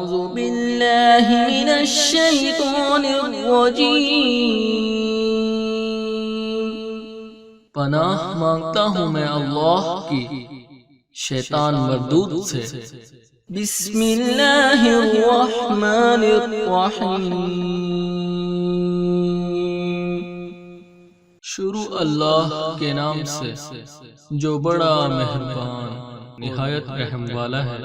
أعوذ بالله من الشيطان الرجيم। पनाह मांगता हूँ मैं अल्लाह की शैतान मरदूद से। बिस्मिल्लाहिर्रहमानिर्रहीम। शुरू अल्लाह के नाम से जो बड़ा मेहरबान निहायत रहम वाला है।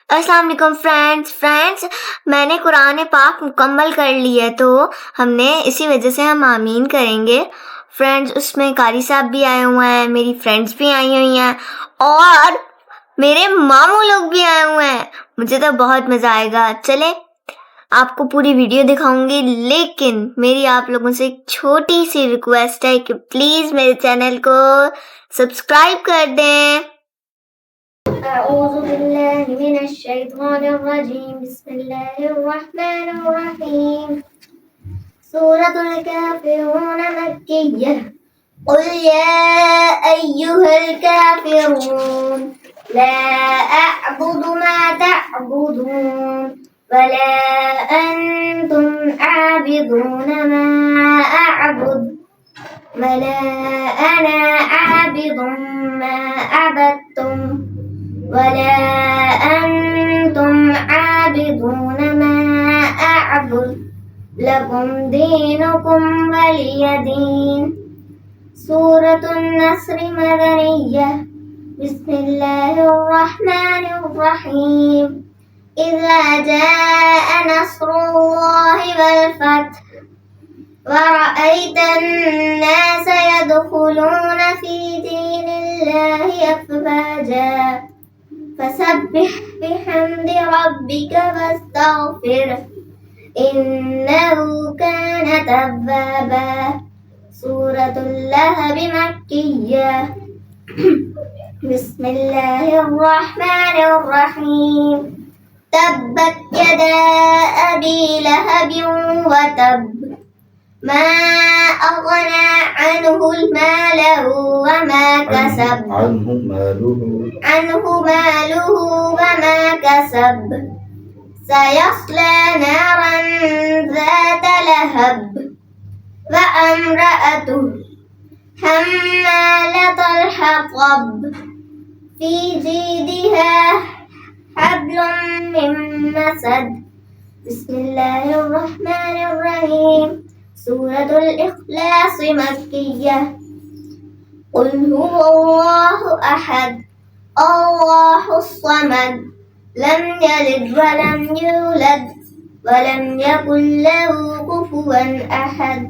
अस्सलाम वालेकुम फ्रेंड्स, मैंने कुरान पाक मुकम्मल कर ली है, तो हमने इसी वजह से हम आमीन करेंगे। फ्रेंड्स, उसमें कारी साहब भी आए हुए हैं, मेरी फ्रेंड्स भी आई हुई हैं और मेरे मामू लोग भी आए हुए हैं। मुझे तो बहुत मज़ा आएगा। चले आपको पूरी वीडियो दिखाऊंगी, लेकिन मेरी आप लोगों से एक छोटी सी रिक्वेस्ट है कि प्लीज़ मेरे चैनल को सब्सक्राइब कर दें। अऊज़ु बिल्लाहि मिनश शैतानिर रजीम। बिस्मिल्लाहिर रहमानिर रहीम। सूरतुल काफिरून मक्किय्यह। क़ुल या अय्युहल काफिरून ला अअबुदु मा तअबुदून वला अंतुम आबिदून मा अअबुद वला अना आबिदुम मा अबदतुम वला अंतुम आबिदून मा अअबुद लकुम दीनुकुम वलिय दीन। सूरतुन नस्र मदनिय्यह। बिस्मिल्लाहिर्रहमानिर्रहीम। इज़ा जाअ नस्रुल्लाहि वल फ़त्ह वरअयतन नास यदखुलून फ़ी दीनिल्लाहि अफ़वाजा फसब्बिह बिहम्दि रब्बिका वस्तग़फिरह इन्नहु कान तव्वाबा। सूरतुल लहब मक्किय्यह। बिस्मिल्लाहिर्रहमानिर्रहीम। तब्बत यदा अबी लहब व तब मा अग़ना अन्हु मालुहु व मा कसब सयस्ला नारन ज़ात लहब व अम्रअतुहु हम्मालतल हतब फ़ी जीदिहा हब्लुम मिन मसद। बिस्मिल्लाहिर्रहमानिर्रहीम। सूरतुल इख़लास मक्किय्यह। क़ुल हुवल्लाहु अहद अल्लाहुस समद लम यलिद व लम यूलद व लम यकुल लहू कुफुवन अहद।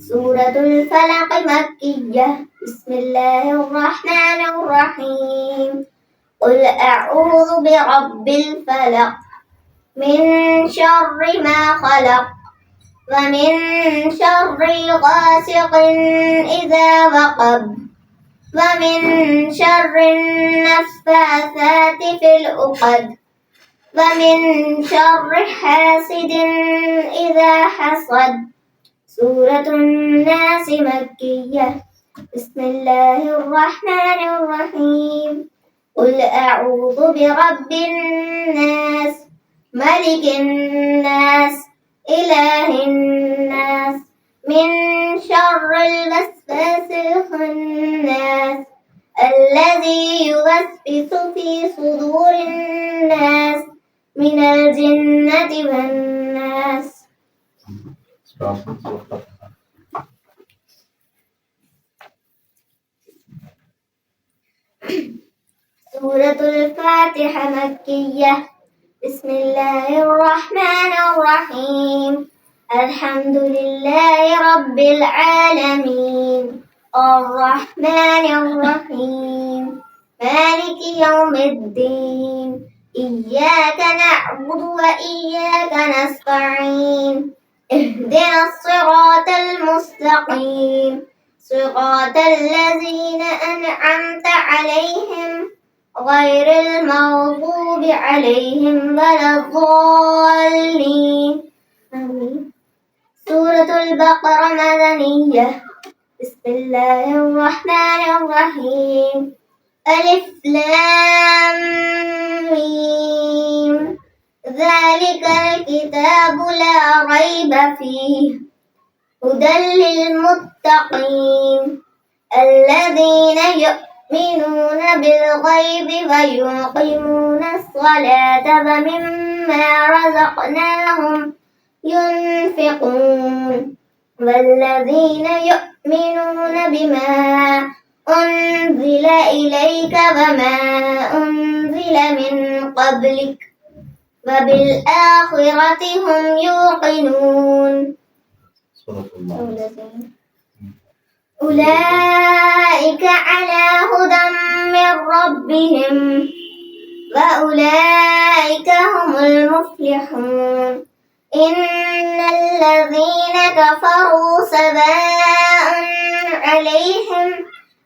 सूरतुल फलक़ मक्किय्यह। बिस्मिल्लाहिर्रहमानिर्रहीम। क़ुल अऊज़ु बिरब्बिल फलक़ मिन शर्रि मा ख़लक़ व मिन शर्रि गासिक़िन इज़ा वक़ब व मिन शर्रि नफ़्फ़ाथाति फ़िल उक़द व मिन शर्रि हासिदिन इज़ा हसद। सूरतुन नास मक्किय्यह। बिस्मिल्लाहिर्रहमानिर्रहीम। क़ुल अऊज़ु बिरब्बिन नास मलिकिन नास इलाहिन नास मिन शर्रिल वस्वासिल खन्नास अल्लज़ी युवस्विसु फ़ी सुदूरिन नास मिनल जिन्नति वन नास। सूरतुल फ़ातिहा मक्किय्यह। बिस्मिल्लाहिर्रहमानिर्रहीम। अल्हम्दुलिल्लाहि रब्बिल आलमीन अर्रहमानिर्रहीम मालिकि यौमिद्दीन। इय्याका नअबुदु व इय्याका नस्तईन। इहदिनस सिरातल मुस्तक़ीम सिरातल लज़ीना अनअमता अलैहिम गैरिल मग़ज़ूबि अलैहिम वलद्दॉल्लीन। सूरतुल बक़रा मदनिय्यह। बिस्मिल्लाहिर्रहमानिर्रहीम। अलिफ लाम मीम। ذلك الكتاب لا ريب فيه هدى للمتقين الذين يؤمنون بالغيب ويقيمون الصلاة ومما رزقناهم ينفقون والذين يؤمنون بما أنزل إليك وما أنزل من قبلك وبالآخرة هم يوقنون أولئك على هدى من ربهم وأولئك هم المفلحون إن الذين كفروا سواء عليهم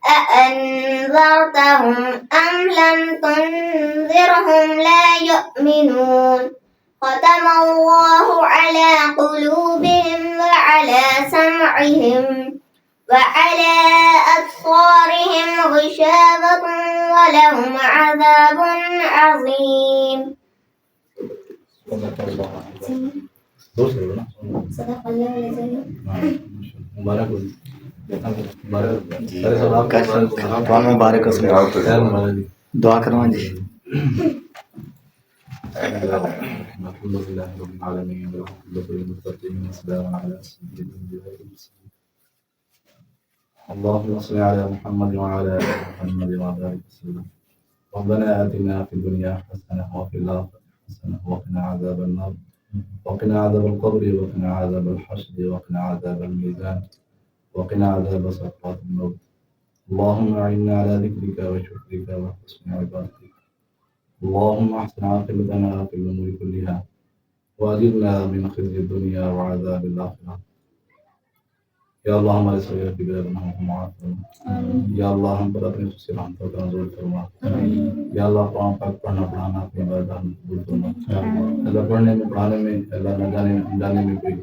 أأنذرتهم أم لم تنذرهم لا يؤمنون ختم الله على قلوبهم وعلى سمعهم وعلى أبصارهم غشاوة ولهم عذاب عظيم. صدق الله العظيم. मुबारक दुआ करवा जी اللهم صل على محمد وعلى ال محمد وبارك وسلم. ربنا آتنا في الدنيا حسنة وفي الآخرة حسنة وقنا عذاب النار وقنا عذاب القبر وقنا عذاب الحشر وقنا عذاب الميزان وقنا عذاب سكرات الموت. اللهم أعنا على ذكرك وشكرك وحسن عبادتك. اللهم أحسن عاقبتنا في الأمور كلها وأجرنا من خزي الدنيا وعذاب الآخرة. या अल्लाह हमारे सभी की बेगुनाहों को माफ फरमा। या अल्लाह हम पर अपनी खुशी रहमतों का नज़र फरमा। या अल्लाह कुरान पाक पढ़ना पढ़ाना अपनी इबादत में कबूल फरमा। अल्लाह पढ़ने में पढ़ाने में अल्लाह न जाने में कोई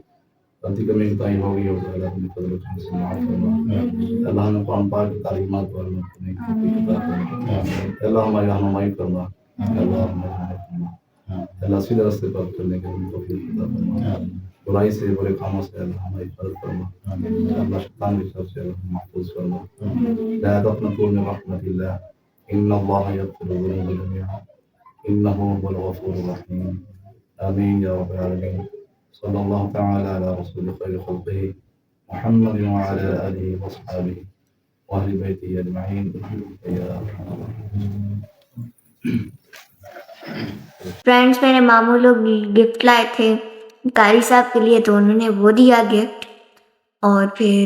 गलती कमी कोताही हो गई हो तो अल्लाह अपने फजल करम से माफ फरमा। अल्लाह ने कुरान पाक की तालीमात पर अमल करने की तौफीक अता फरमा। अल्लाह हमारी रहनुमाई फरमा। अल्लाह हमारी रहनुमाई फरमा। अल्लाह सीधे रास्ते पर चलने की तौफीक अता फरमा। बुराई से बुरे कामों से अल्लाह हमारी हिफाजत फरमा। अल्लाह शैतान की शर से अल्लाह महफूज फरमा। ला तक़नतू मिन रहमतिल्लाह इन्नल्लाह यग़फ़िरु ज़ुनूब जमीअन इन्नहु हुवल गफ़ूरुर रहीम। आमीन या रब्बल आलमीन। सल्लल्लाहु तआला अला रसूलिल खैरि खल्क़िही मुहम्मद व अला आलिहि व अस्हाबिही व अहलि बैतिही अजमईन या अरहमर राहिमीन। फ्रेंड्स, मेरे मामू लोग गिफ्ट लाए थे कारी साहब के लिए, तो उन्होंने वो दिया गिफ्ट। और फिर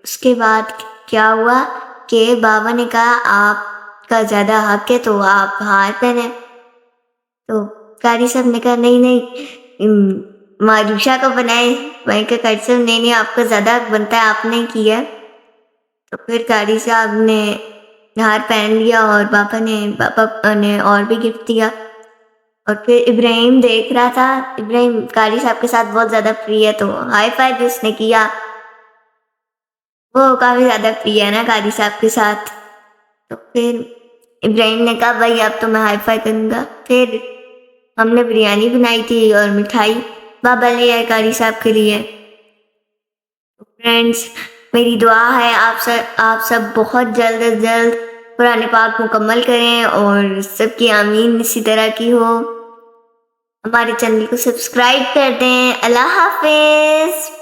उसके बाद क्या हुआ कि बाबा ने कहा आपका ज़्यादा हक है तो आप हार पहने। तो कारी साहब ने कहा नहीं नहीं मारूशा को बनाए। मैं कहा कारी साहब नहीं नहीं आपका ज़्यादा हक बनता है, आपने किया। तो फिर कारी साहब ने हार पहन लिया और पापा ने और भी गिफ्ट दिया। और फिर इब्राहिम देख रहा था, इब्राहिम कारी साहब के साथ बहुत ज़्यादा प्रिय है, तो हाई फाइव भी उसने किया। वो काफ़ी ज़्यादा प्रिय है ना कारी साहब के साथ। तो फिर इब्राहिम ने कहा भाई अब तो मैं हाई फाइव करूँगा। फिर हमने बिरयानी बनाई थी और मिठाई बाबा ले आए कारी साहब के लिए। फ्रेंड्स, मेरी दुआ है आप सब बहुत जल्द अज जल्द कुरान पाक मुकम्मल करें और सबकी आमीन इसी तरह की हो। हमारे चैनल को सब्सक्राइब कर दें। अल्लाह हाफिज़।